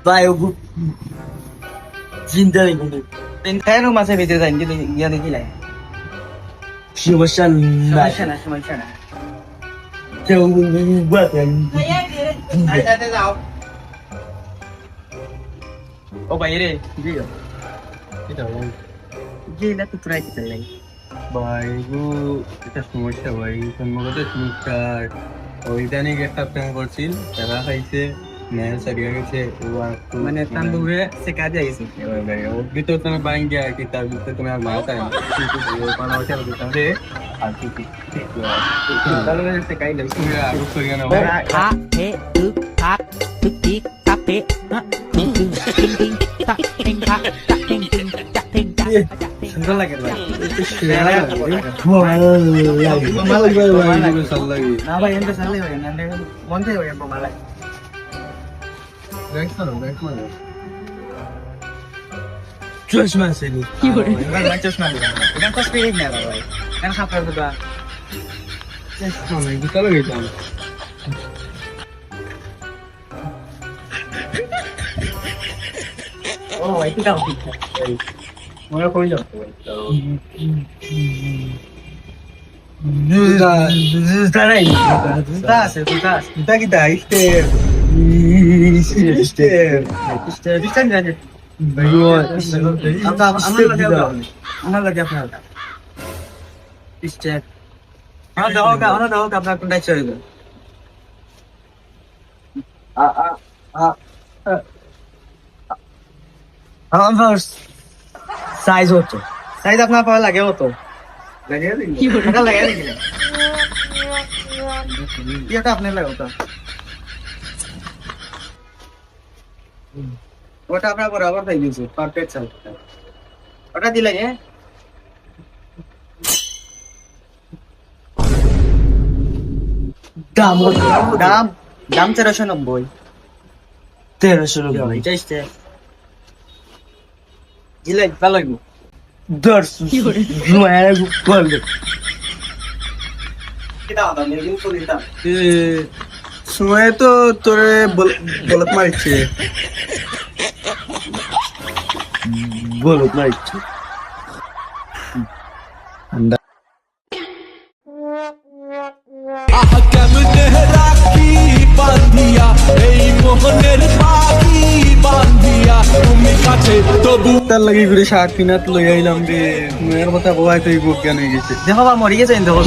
ভাই ও চিন্তা নেই কিন্তু কেন মাছের ভিতরে যাই কিন্তু ইয়া দেখি লাই সমস্যা নাই সমস্যা না কেউ বাতেন যাও ও ভাই রে দিও এটা ভাই গেলা তো ট্রাই করতে লাই ভাই গো এটা সমস্যা ভাই সম্ভবত সমস্যা ওইখানে একটা প্ল্যান করছিল তারা খাইছে নেল সারিয়া গেছে মানে তান্দুরে সে কাজে আইছে ওর ভিতর তুমি বাইন গিয়া কি তার ভিতরে তুমি আর মারা তাই কোনো ওটা দিতাম রে আর কি তাহলে সে কাই লাই তুমি আর করিয়া না A he tuk tak tuk tik tak te ha ting ting ting ting tak ting tak tak ting ting tak ting tak সুন্দর লাগে ভাই ভালো লাগে না ভাই এন্ড সালে ভাই না মন থেকে ভাই মালা চশমা সেনি ভাই চশমা দিবা এটা তো স্পিরিট না ভাই কেন খাবার দিবা গীতা লাগাইতাম ও ভাই কি দাও মনে কই যাও জুতা নাই জুতা আছে জুতা গীতা গীতা স্টেপ ডিস্টেন্স আছে আমার লাগে আপনার স্টেপ আমরা দাও আপনার কোনটা চলবে আমার সাইজ হতো সাইজ আপনার পাওয়া লাগে মতো লাগিয়ে দিন এটা লাগিয়ে দিন এটা আপনার লাগে ওটা ওটা আপনার বরাবর થઈ ગયું છે પરફેક્ટ છે ওটা দিলে হ্যাঁ দাম দাম দাম 1390 1390 এটা স্টে দিলে ভালো লাগবে দর্শ জুয়ার করলে এটা দাম এরকম তো দিতাম সময় তো তোরে বলত মারছে বলো না একটু কেমনে রাখি বান্ধিয়া এই মোহনের পাখি বান্ধিয়া তুমি কাছে তবু তার লাগি ঘুরে শাক কিনাত লই আইলাম রে মেয়ের কথা বলাই তুই বুক জ্ঞান হয়ে গেছে দেখো বা মরি গেছে দেখো